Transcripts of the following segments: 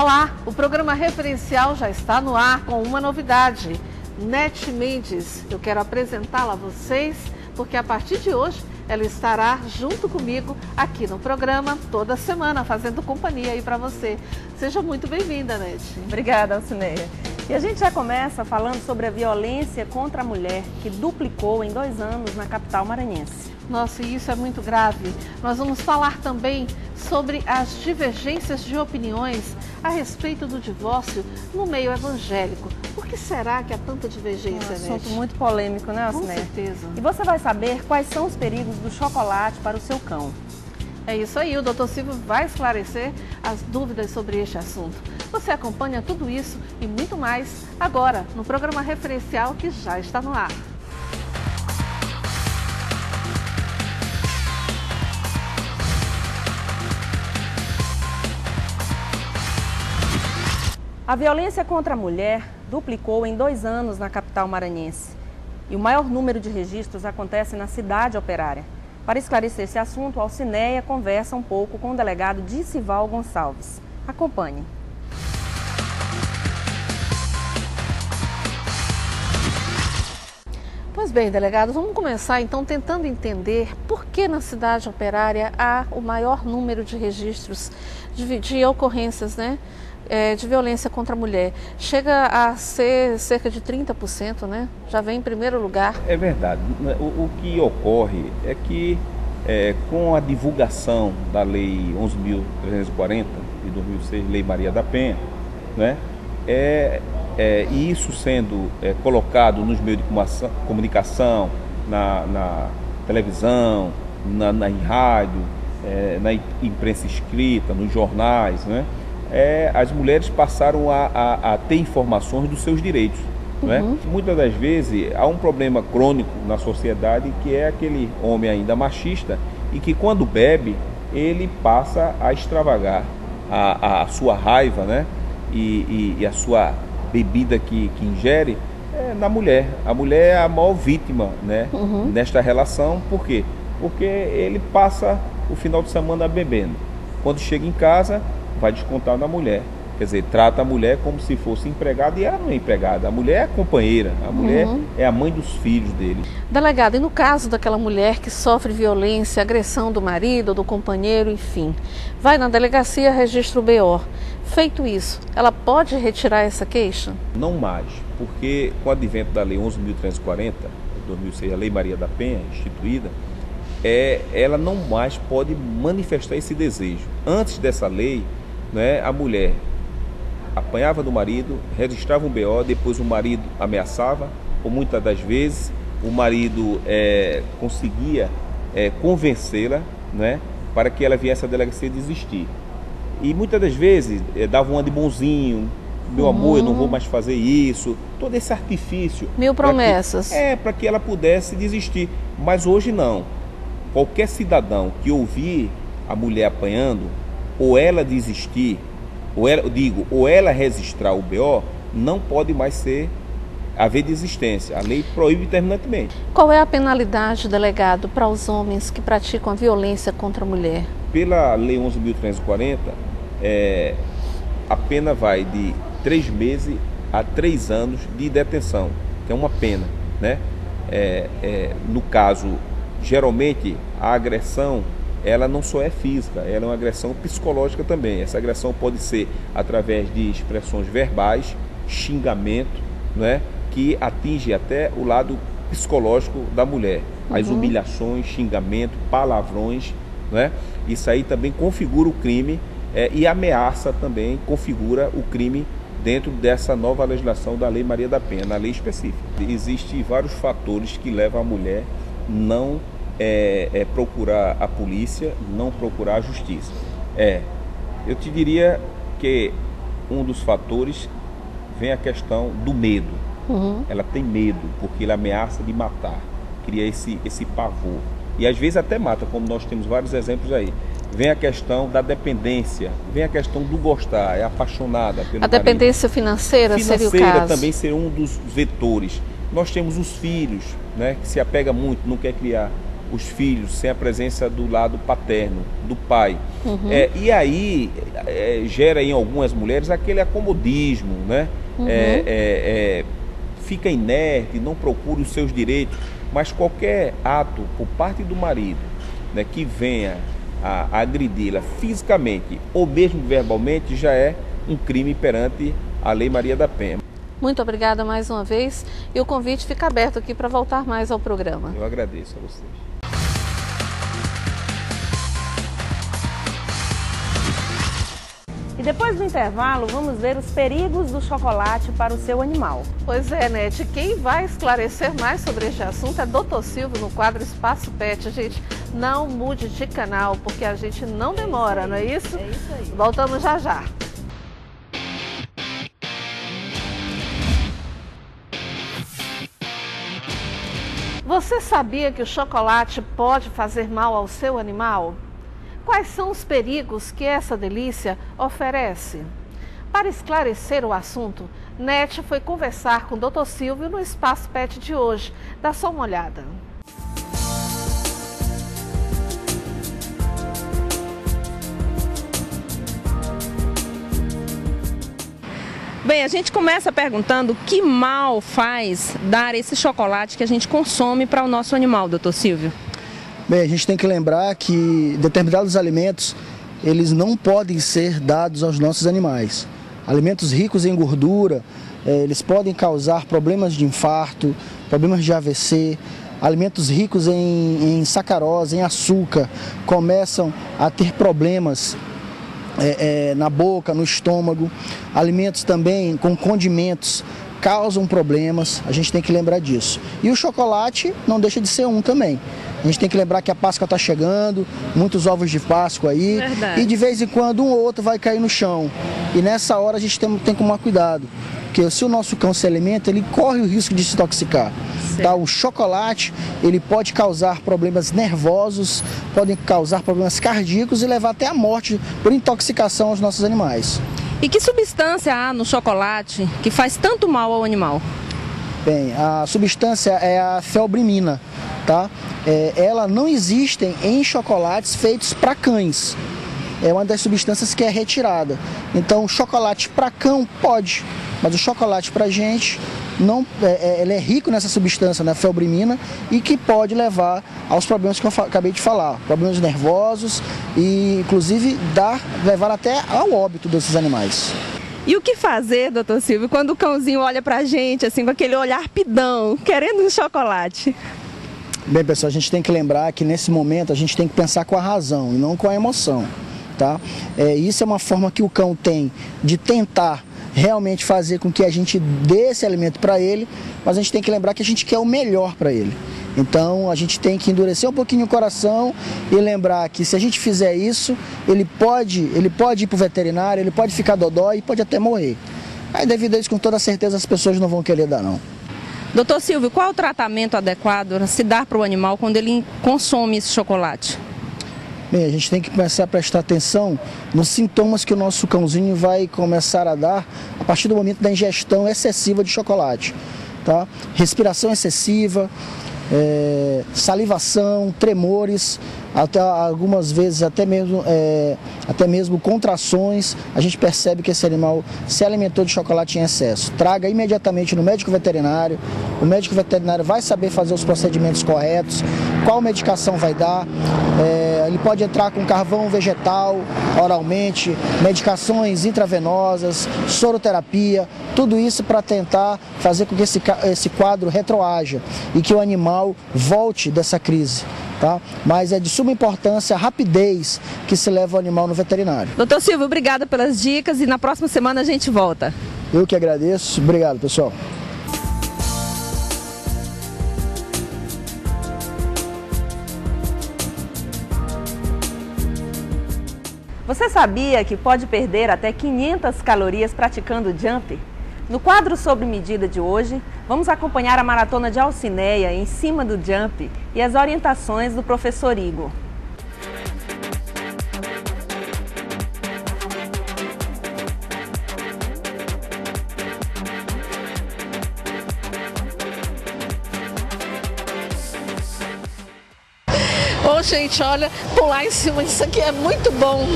Olá, o programa Referencial já está no ar com uma novidade. Nete Mendes, eu quero apresentá-la a vocês, porque a partir de hoje ela estará junto comigo aqui no programa toda semana, fazendo companhia aí para você. Seja muito bem-vinda, Nete. Obrigada, Alcineia. E a gente já começa falando sobre a violência contra a mulher, que duplicou em 2 anos na capital maranhense. Nossa, e isso é muito grave. Nós vamos falar também sobre as divergências de opiniões a respeito do divórcio no meio evangélico. Por que será que há tanta divergência, Nete? Um assunto muito polêmico, né, Alcineia? Com certeza. E você vai saber quais são os perigos do chocolate para o seu cão. É isso aí, o Dr. Silvio vai esclarecer as dúvidas sobre este assunto. Você acompanha tudo isso e muito mais agora no programa Referencial, que já está no ar. A violência contra a mulher duplicou em 2 anos na capital maranhense. E o maior número de registros acontece na cidade operária. Para esclarecer esse assunto, a Alcineia conversa um pouco com o delegado Dicival Gonçalves. Acompanhe. Pois bem, delegado, vamos começar então tentando entender por que na cidade operária há o maior número de registros de ocorrências, né, de violência contra a mulher. Chega a ser cerca de 30%, né? Já vem em primeiro lugar. É verdade. O que ocorre é que com a divulgação da Lei 11.340 de 2006, Lei Maria da Penha, né, e isso sendo colocado nos meios de comunicação, na televisão, em rádio, na imprensa escrita, nos jornais, né, as mulheres passaram a ter informações dos seus direitos. Né? Muitas das vezes há um problema crônico na sociedade, que é aquele homem ainda machista e que quando bebe ele passa a extravagar a sua raiva, né? e a sua bebida que ingere na mulher. A mulher é a maior vítima, né? Nesta relação. Por quê? Porque ele passa o final de semana bebendo. Quando chega em casa vai descontar na mulher. Quer dizer, trata a mulher como se fosse empregada, e ela não é empregada. A mulher é a companheira, a mulher é a mãe dos filhos dele. Delegado, e no caso daquela mulher que sofre violência, agressão do marido, do companheiro, enfim, vai na delegacia, registra o BO. Feito isso, ela pode retirar essa queixa? Não mais, porque com o advento da Lei 11.340, de 2006, a Lei Maria da Penha, instituída, ela não mais pode manifestar esse desejo. Antes dessa lei, né, a mulher apanhava do marido, registrava um BO, depois o marido ameaçava, ou muitas das vezes o marido conseguia convencê-la, né, para que ela viesse à delegacia desistir. E muitas das vezes dava uma de bonzinho, meu amor, eu não vou mais fazer isso, todo esse artifício. Mil promessas. Para que ela pudesse desistir. Mas hoje não. Qualquer cidadão que ouvir a mulher apanhando, ou ela desistir, ou ela registrar o BO, não pode mais haver desistência. A lei proíbe terminantemente. Qual é a penalidade, delegado, para os homens que praticam a violência contra a mulher? Pela Lei 11.340, a pena vai de 3 meses a 3 anos de detenção, que é uma pena, né? No caso, geralmente, a agressão ela não só é física, ela é uma agressão psicológica também. Essa agressão pode ser através de expressões verbais, xingamento, né, que atinge até o lado psicológico da mulher. As humilhações, xingamento, palavrões, né, isso aí também configura o crime, e ameaça também configura o crime dentro dessa nova legislação da Lei Maria da Penha, na lei específica. Existem vários fatores que levam a mulher não procurar a polícia, não procurar a justiça. Eu te diria que um dos fatores vem a questão do medo. Ela tem medo, porque ele ameaça de matar, cria esse pavor. E às vezes até mata, como nós temos vários exemplos aí. Vem a questão da dependência, vem a questão do gostar, é apaixonada pelo marido. A dependência financeira seria o caso? Também seria um dos vetores. Nós temos os filhos, né, que se apega muito, não quer criar. os filhos sem a presença do lado paterno, do pai. E aí gera em algumas mulheres aquele acomodismo, né? Fica inerte, não procura os seus direitos, mas qualquer ato por parte do marido, né, que venha a agredi-la fisicamente ou mesmo verbalmente já é um crime perante a Lei Maria da Penha. Muito obrigada mais uma vez e o convite fica aberto aqui para voltar mais ao programa. Eu agradeço a vocês. E depois do intervalo, vamos ver os perigos do chocolate para o seu animal. Pois é, Nete, quem vai esclarecer mais sobre este assunto é Dr. Silvio no quadro Espaço Pet. Gente, não mude de canal, porque a gente não demora, não é isso? É isso aí. Voltamos já já. Você sabia que o chocolate pode fazer mal ao seu animal? Quais são os perigos que essa delícia oferece? Para esclarecer o assunto, Nete foi conversar com o Dr. Silvio no Espaço Pet de hoje. Dá só uma olhada. Bem, a gente começa perguntando que mal faz dar esse chocolate que a gente consome para o nosso animal, doutor Silvio? Bem, a gente tem que lembrar que determinados alimentos, eles não podem ser dados aos nossos animais. Alimentos ricos em gordura, eles podem causar problemas de infarto, problemas de AVC. Alimentos ricos em sacarose, em açúcar, começam a ter problemas na boca, no estômago. Alimentos também com condimentos causam problemas, a gente tem que lembrar disso. E o chocolate não deixa de ser um também. A gente tem que lembrar que a Páscoa está chegando, muitos ovos de Páscoa aí. Verdade. E de vez em quando um ou outro vai cair no chão. E nessa hora a gente tem que tomar cuidado, porque se o nosso cão se alimenta, ele corre o risco de se intoxicar. Tá? O chocolate, ele pode causar problemas nervosos, podem causar problemas cardíacos e levar até a morte por intoxicação aos nossos animais. E que substância há no chocolate que faz tanto mal ao animal? Bem, a substância é a felbrimina, tá? Ela não existe em chocolates feitos para cães. É uma das substâncias que é retirada. Então, o chocolate para cão pode, mas o chocolate para gente não, ele é rico nessa substância, na felbrimina, e que pode levar aos problemas que eu acabei de falar, problemas nervosos e, inclusive, levar até ao óbito desses animais. E o que fazer, doutor Silvio, quando o cãozinho olha pra gente, assim, com aquele olhar pidão, querendo um chocolate? Bem, pessoal, a gente tem que lembrar que nesse momento a gente tem que pensar com a razão e não com a emoção, tá? Isso é uma forma que o cão tem de tentar realmente fazer com que a gente dê esse alimento para ele, mas a gente tem que lembrar que a gente quer o melhor para ele. Então a gente tem que endurecer um pouquinho o coração e lembrar que se a gente fizer isso, ele pode ir para o veterinário, ele pode ficar dodói e pode até morrer. Aí devido a isso, com toda certeza, as pessoas não vão querer dar não. Doutor Silvio, qual é o tratamento adequado a se dar para o animal quando ele consome esse chocolate? Bem, a gente tem que começar a prestar atenção nos sintomas que o nosso cãozinho vai começar a dar a partir do momento da ingestão excessiva de chocolate, tá? Respiração excessiva, salivação, tremores, até algumas vezes até mesmo contrações. A gente percebe que esse animal se alimentou de chocolate em excesso. Traga imediatamente no médico veterinário. O médico veterinário vai saber fazer os procedimentos corretos, qual medicação vai dar. Ele pode entrar com carvão vegetal oralmente, medicações intravenosas, soroterapia, tudo isso para tentar fazer com que esse quadro retroaja e que o animal volte dessa crise. Tá? Mas é de suma importância a rapidez que se leva o animal no veterinário. Doutor Silvio, obrigada pelas dicas e na próxima semana a gente volta. Eu que agradeço. Obrigado, pessoal. Você sabia que pode perder até 500 calorias praticando jump? No quadro sobre medida de hoje, vamos acompanhar a maratona de Alcineia em cima do jump e as orientações do professor Igor. gente, olha, pular em cima disso aqui é muito bom.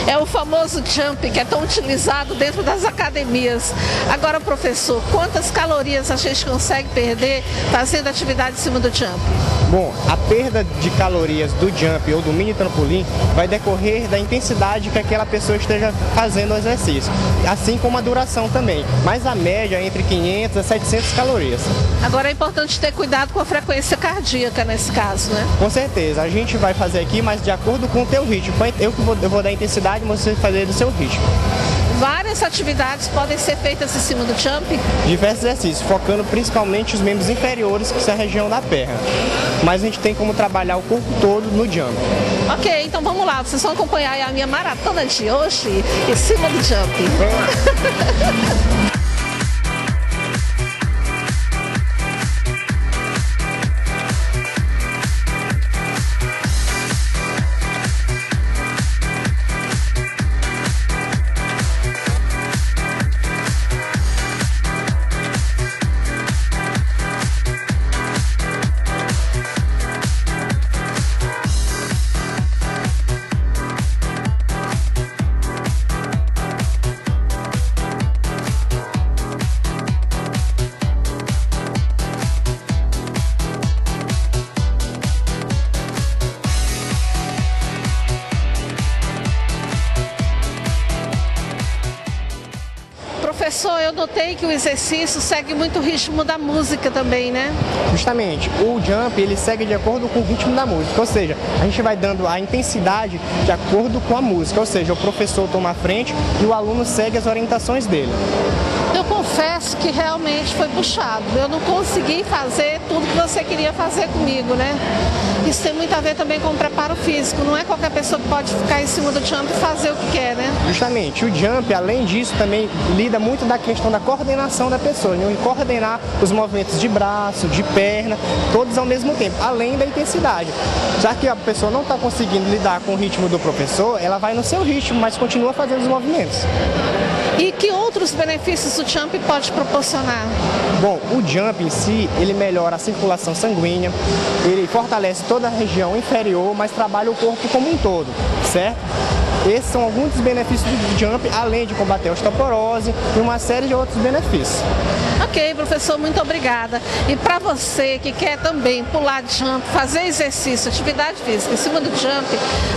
É o famoso jump, que é tão utilizado dentro das academias. Agora, professor, quantas calorias a gente consegue perder fazendo atividade em cima do jump? Bom, a perda de calorias do jump ou do mini trampolim vai decorrer da intensidade que aquela pessoa esteja fazendo o exercício, assim como a duração também, mas a média é entre 500 a 700 calorias. Agora é importante ter cuidado com a frequência cardíaca nesse caso, né? Com certeza, a gente vai fazer aqui, mas de acordo com o teu ritmo. Eu vou dar intensidade, você vai fazer do seu ritmo. Várias atividades podem ser feitas em cima do jump? Diversos exercícios, focando principalmente os membros inferiores, que são a região da perna. Mas a gente tem como trabalhar o corpo todo no jump. Ok, então vamos lá, vocês vão acompanhar a minha maratona de hoje em cima do jump. Vamos lá. Professor, eu notei que o exercício segue muito o ritmo da música também, né? Justamente, o jump ele segue de acordo com o ritmo da música, ou seja, a gente vai dando a intensidade de acordo com a música, ou seja, o professor toma a frente e o aluno segue as orientações dele. Eu confesso que realmente foi puxado, eu não consegui fazer tudo que você queria fazer comigo, né? Isso tem muito a ver também com o preparo físico, não é qualquer pessoa que pode ficar em cima do jump e fazer o que quer, né? Justamente, o jump, além disso, também lida muito da questão da coordenação da pessoa, né? Coordenar os movimentos de braço, de perna, todos ao mesmo tempo, além da intensidade. Já que a pessoa não está conseguindo lidar com o ritmo do professor, ela vai no seu ritmo, mas continua fazendo os movimentos. E que outros benefícios o jump pode proporcionar? Bom, o jump em si, ele melhora a circulação sanguínea, ele fortalece toda a região inferior, mas trabalha o corpo como um todo, certo? Esses são alguns dos benefícios do jump, além de combater a osteoporose e uma série de outros benefícios. Ok, professor, muito obrigada. E para você que quer também pular jump, fazer exercício, atividade física em cima do jump,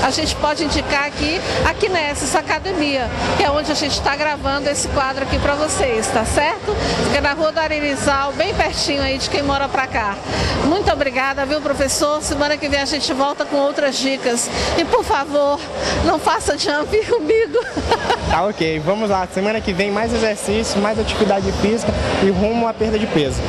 a gente pode indicar aqui a Kinesis Academia, que é onde a gente está gravando esse quadro aqui para vocês, tá certo? Fica na rua do Aririzal, bem pertinho aí de quem mora para cá. Muito obrigada, viu, professor? Semana que vem a gente volta com outras dicas. E, por favor, não faça jump comigo. Tá, ok. Vamos lá. Semana que vem mais exercício, mais atividade física e rumo à perda de peso.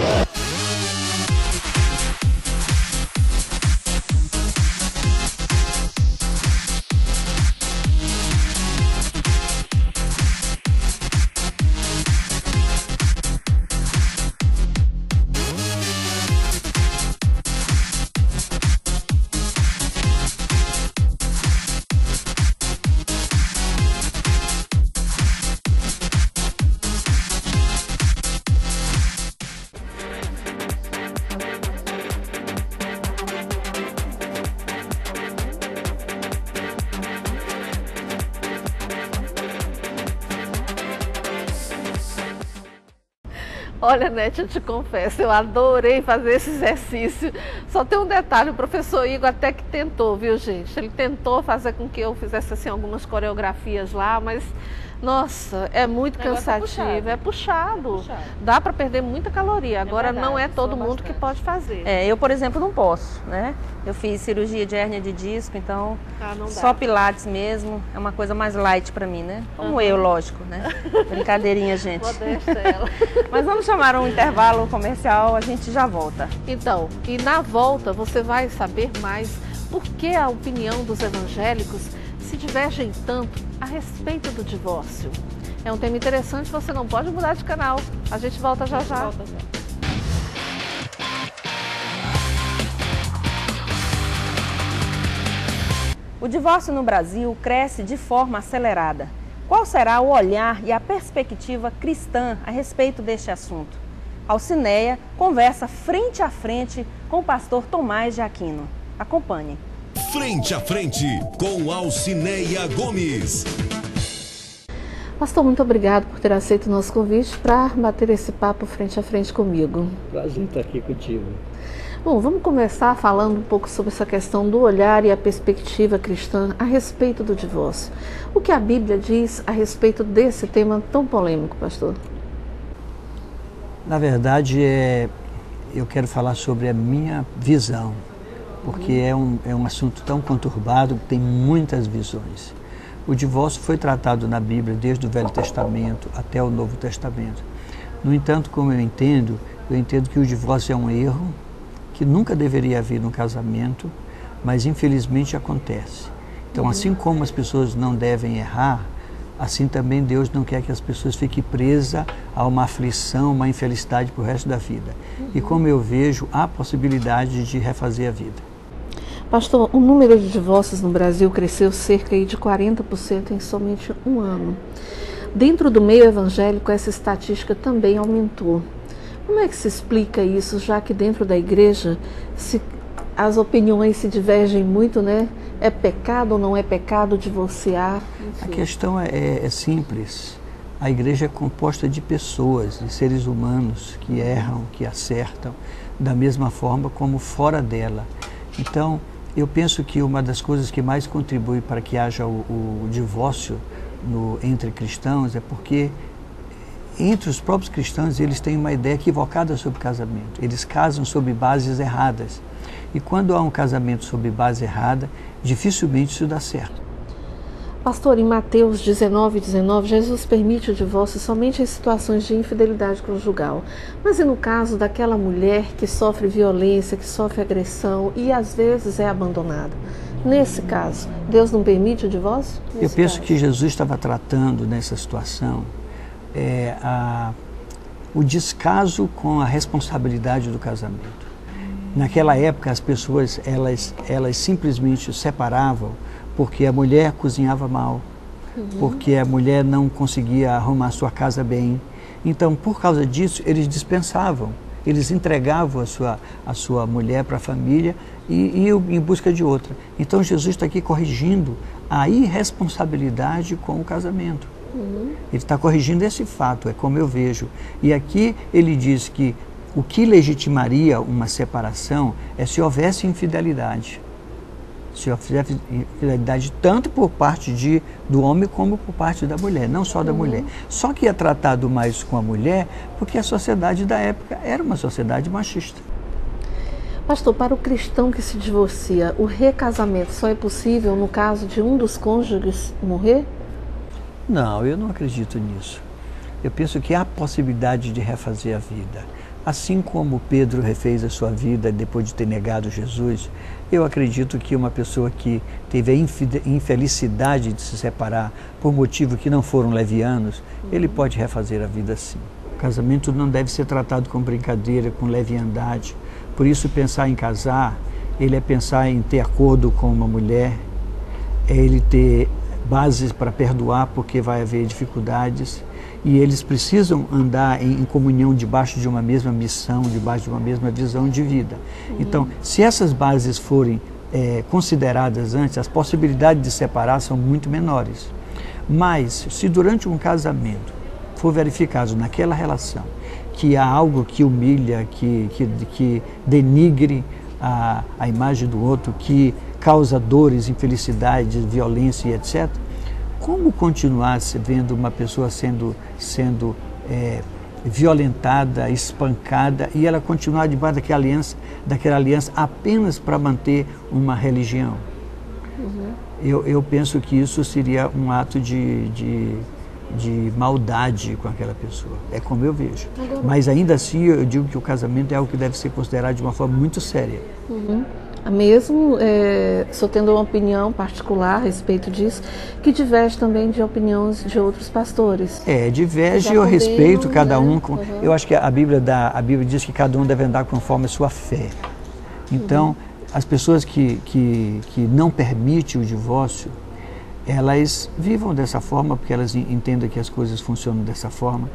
Olha, Nete, eu te confesso, eu adorei fazer esse exercício. Só tem um detalhe, o professor Igor até que tentou, viu, gente? Ele tentou fazer com que eu fizesse assim algumas coreografias lá, mas nossa, é muito cansativo, é puxado. Dá para perder muita caloria. Agora verdade, não é todo mundo que pode fazer. Eu, por exemplo, não posso, né? Eu fiz cirurgia de hérnia de disco, então só pilates mesmo é uma coisa mais light para mim, né? Como eu, lógico, né? Brincadeirinha, gente. Modesta ela. Mas vamos chamar um intervalo comercial, a gente já volta. Então, e na volta você vai saber mais por que a opinião dos evangélicos se divergem tanto a respeito do divórcio. É um tema interessante, você não pode mudar de canal. A gente volta já já. O divórcio no Brasil cresce de forma acelerada. Qual será o olhar e a perspectiva cristã a respeito deste assunto? Alcineia conversa frente a frente com o pastor Tomás de Aquino. Acompanhe. Frente a Frente, com Alcineia Gomes. Pastor, muito obrigado por ter aceito o nosso convite para bater esse papo frente a frente comigo. Prazer estar aqui contigo. Bom, vamos começar falando um pouco sobre essa questão do olhar e a perspectiva cristã a respeito do divórcio. O que a Bíblia diz a respeito desse tema tão polêmico, pastor? Na verdade, eu quero falar sobre a minha visão, porque é um assunto tão conturbado, que tem muitas visões. O divórcio foi tratado na Bíblia desde o Velho Testamento até o Novo Testamento. No entanto, como eu entendo que o divórcio é um erro, que nunca deveria haver no casamento, mas infelizmente acontece. Então, assim como as pessoas não devem errar, assim também Deus não quer que as pessoas fiquem presas a uma aflição, uma infelicidade para o resto da vida. E como eu vejo, há possibilidade de refazer a vida. Pastor, o número de divórcios no Brasil cresceu cerca de 40% em somente um ano. Dentro do meio evangélico, essa estatística também aumentou. Como é que se explica isso, já que dentro da igreja as opiniões se divergem muito, né? É pecado ou não é pecado divorciar? Enfim. A questão é simples. A igreja é composta de pessoas, de seres humanos que erram, que acertam, da mesma forma como fora dela. Então, eu penso que uma das coisas que mais contribui para que haja o divórcio entre cristãos é porque entre os próprios cristãos eles têm uma ideia equivocada sobre o casamento. Eles casam sob bases erradas. E quando há um casamento sob base errada, dificilmente isso dá certo. Pastor, em Mateus 19:19, Jesus permite o divórcio somente em situações de infidelidade conjugal. Mas e no caso daquela mulher que sofre violência, que sofre agressão e às vezes é abandonada? Nesse caso, Deus não permite o divórcio? Eu penso que Jesus estava tratando nessa situação o descaso com a responsabilidade do casamento. Naquela época as pessoas elas simplesmente se separavam porque a mulher cozinhava mal, porque a mulher não conseguia arrumar sua casa bem. Então, por causa disso, eles dispensavam, eles entregavam a sua mulher para a família e iam em busca de outra. Então, Jesus está aqui corrigindo a irresponsabilidade com o casamento. Ele está corrigindo esse fato, é como eu vejo. E aqui ele diz que o que legitimaria uma separação é se houvesse infidelidade. Se houvesse infidelidade tanto por parte do homem como por parte da mulher, não só da mulher. Só que é tratado mais com a mulher porque a sociedade da época era uma sociedade machista. Pastor, para o cristão que se divorcia, o recasamento só é possível no caso de um dos cônjuges morrer? Não, eu não acredito nisso. Eu penso que há possibilidade de refazer a vida. Assim como Pedro refez a sua vida depois de ter negado Jesus, eu acredito que uma pessoa que teve a infelicidade de se separar por motivos que não foram levianos, ele pode refazer a vida sim. O casamento não deve ser tratado com brincadeira, com leviandade. Por isso, pensar em casar, ele é pensar em ter acordo com uma mulher, é ele ter bases para perdoar porque vai haver dificuldades. E eles precisam andar em comunhão debaixo de uma mesma missão, debaixo de uma mesma visão de vida. Então, se essas bases forem consideradas antes, as possibilidades de separar são muito menores. Mas, se durante um casamento for verificado naquela relação que há algo que humilha, que denigre a imagem do outro, que causa dores, infelicidades, violência e etc., como continuar vendo uma pessoa sendo violentada, espancada e ela continuar debaixo daquela aliança apenas para manter uma religião? Eu penso que isso seria um ato de maldade com aquela pessoa. É como eu vejo. Mas ainda assim eu digo que o casamento é algo que deve ser considerado de uma forma muito séria. Mesmo só tendo uma opinião particular a respeito disso, que diverge também de opiniões de outros pastores. Diverge, eu respeito cada um. Eu acho que a Bíblia diz que cada um deve andar conforme a sua fé. Então, as pessoas que não permitem o divórcio, elas vivam dessa forma, porque elas entendem que as coisas funcionam dessa forma.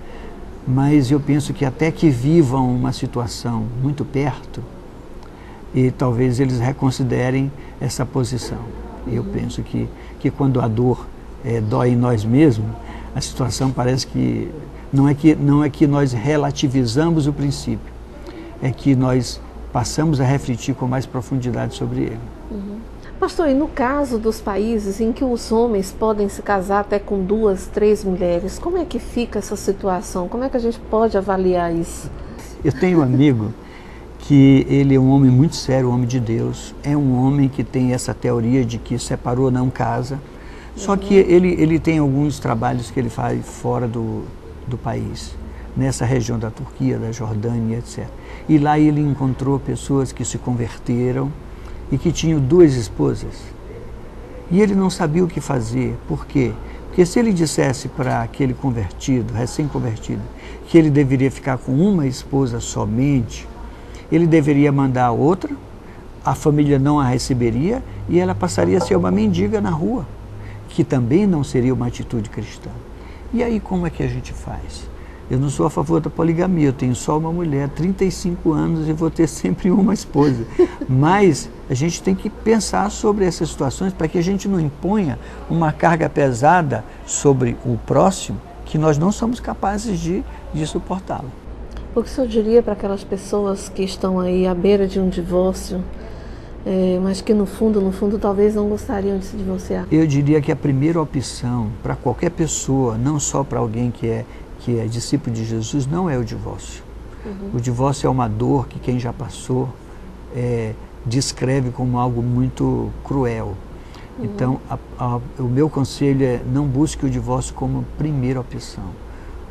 Mas eu penso que até que vivam uma situação muito perto, e talvez eles reconsiderem essa posição. Eu penso que quando a dor dói em nós mesmos, a situação parece que não é que nós relativizamos o princípio, é que nós passamos a refletir com mais profundidade sobre ele. Pastor, e no caso dos países em que os homens podem se casar até com 2, 3 mulheres, como é que fica essa situação? Como é que a gente pode avaliar isso? Eu tenho um amigo que ele é um homem muito sério, um homem de Deus, é um homem que tem essa teoria de que separou não casa, só que ele tem alguns trabalhos que ele faz fora do país, nessa região da Turquia, da Jordânia, etc. E lá ele encontrou pessoas que se converteram e que tinham 2 esposas. E ele não sabia o que fazer. Por quê? Porque se ele dissesse para aquele convertido, recém-convertido, que ele deveria ficar com uma esposa somente, ele deveria mandar outra, a família não a receberia e ela passaria a ser uma mendiga na rua, que também não seria uma atitude cristã. E aí como é que a gente faz? Eu não sou a favor da poligamia, eu tenho só uma mulher, 35 anos e vou ter sempre uma esposa. Mas a gente tem que pensar sobre essas situações para que a gente não imponha uma carga pesada sobre o próximo que nós não somos capazes de suportá-la. O que o senhor diria para aquelas pessoas que estão aí à beira de um divórcio, mas que no fundo, talvez não gostariam de se divorciar? Eu diria que a primeira opção para qualquer pessoa, não só para alguém que é discípulo de Jesus, não é o divórcio. O divórcio é uma dor que quem já passou descreve como algo muito cruel. Então, o meu conselho é: não busque o divórcio como primeira opção.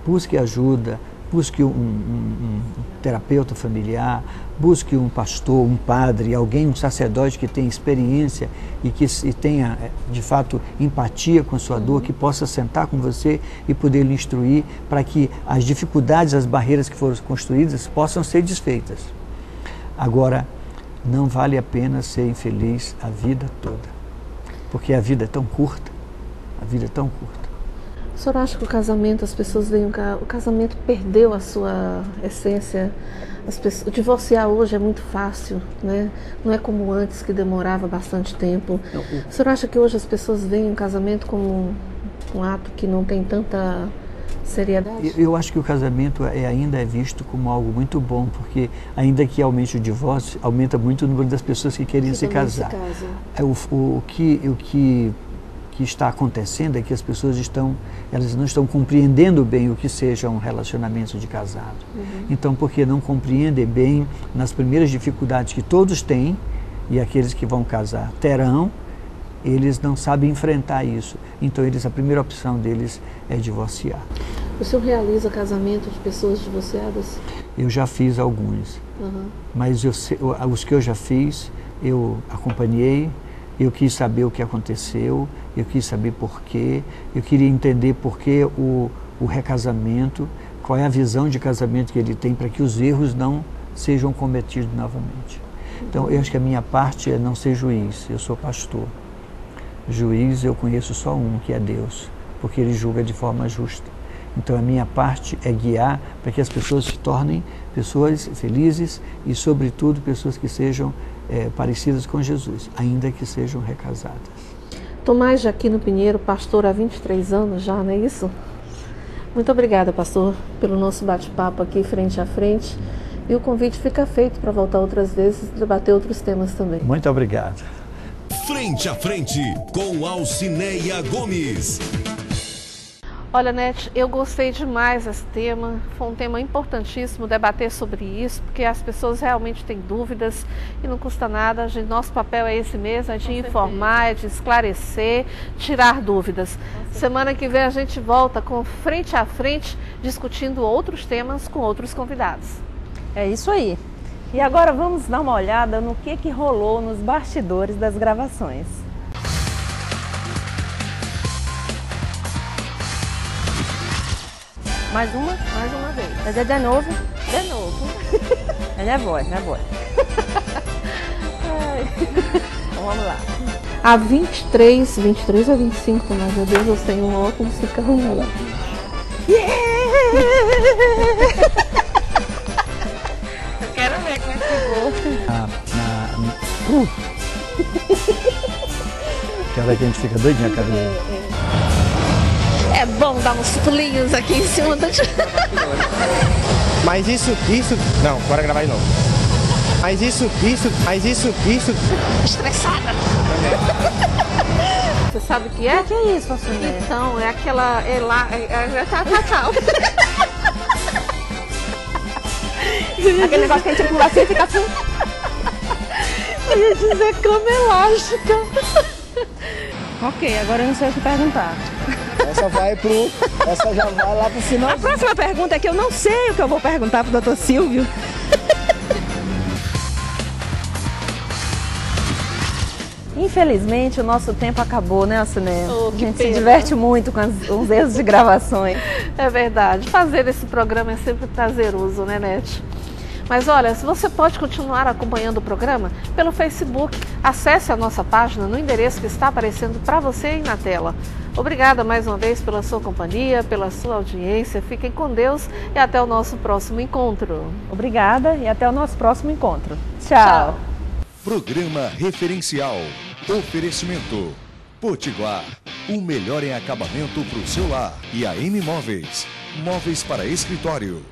Busque ajuda, busque um terapeuta familiar, busque um pastor, um padre, alguém, um sacerdote que tenha experiência e que tenha, de fato, empatia com a sua dor, que possa sentar com você e poder lhe instruir para que as dificuldades, as barreiras que foram construídas possam ser desfeitas. Agora, não vale a pena ser infeliz a vida toda, porque a vida é tão curta, a vida é tão curta. O senhor acha que o casamento, as pessoas veem, o casamento perdeu a sua essência? Divorciar hoje é muito fácil, né? Não é como antes, que demorava bastante tempo. O senhor acha que hoje as pessoas veem o casamento como um ato que não tem tanta seriedade? Eu acho que o casamento ainda é visto como algo muito bom, porque ainda que aumente o divórcio, aumenta muito o número das pessoas que querem se casar. O que está acontecendo é que as pessoas elas não estão compreendendo bem o que seja um relacionamento de casado. Então, porque não compreendem bem, nas primeiras dificuldades que todos têm, e aqueles que vão casar terão, eles não sabem enfrentar isso. Então, a primeira opção deles é divorciar. O senhor realiza casamento de pessoas divorciadas? Eu já fiz alguns, mas os que eu já fiz, eu acompanhei. Eu quis saber o que aconteceu, eu quis saber por quê, eu queria entender por que o recasamento, qual é a visão de casamento que ele tem para que os erros não sejam cometidos novamente. Então, eu acho que a minha parte é não ser juiz, eu sou pastor. Juiz eu conheço só um, que é Deus, porque ele julga de forma justa. Então, a minha parte é guiar para que as pessoas se tornem pessoas felizes e, sobretudo, pessoas que sejam parecidas com Jesus, ainda que sejam recasadas. Tomás Jaquino Pinheiro, pastor há 23 anos já, não é isso? Muito obrigada, pastor, pelo nosso bate-papo aqui frente a frente. E o convite fica feito para voltar outras vezes e debater outros temas também. Muito obrigado. Frente a frente com Alcineia Gomes. Olha, Nete, eu gostei demais desse tema, foi um tema importantíssimo debater sobre isso, porque as pessoas realmente têm dúvidas e não custa nada, nosso papel é esse mesmo, é de informar, é de esclarecer, tirar dúvidas. Semana que vem a gente volta com Frente a Frente, discutindo outros temas com outros convidados. É isso aí. E agora vamos dar uma olhada no que rolou nos bastidores das gravações. Mais uma? Mais uma vez. Mas é de novo? De novo. Ele é voz, não é voz. Então vamos lá. A 23 ou 25, mas meu Deus, eu tenho um óculos que fica ruim. Yeah! Eu quero ver como é que ficou. Que hora que a gente fica doidinha, Carolina. É bom dar uns pulinhos aqui em cima do... Mas isso... Não, bora gravar de novo. Mas isso... Estressada. Você sabe o que é? O que é isso, Alcineia? Então, é aquela... Calma. Aquele negócio que a gente pula assim e fica assim. Eu ia dizer cama elástica. Ok, agora eu não sei o que perguntar. Essa já vai lá pro final. A próxima pergunta é que eu não sei o que eu vou perguntar pro Dr. Silvio. Infelizmente, o nosso tempo acabou, né, Alcineia? Oh, a gente pena. se diverte muito com os erros de gravações. É verdade. Fazer esse programa é sempre prazeroso, né, Nete? Mas olha, se você pode continuar acompanhando o programa pelo Facebook, acesse a nossa página no endereço que está aparecendo para você aí na tela. Obrigada mais uma vez pela sua companhia, pela sua audiência. Fiquem com Deus e até o nosso próximo encontro. Obrigada e até o nosso próximo encontro. Tchau. Programa Referencial. Oferecimento. Potiguar. O melhor em acabamento para o seu lar. E a M Móveis. Móveis para escritório.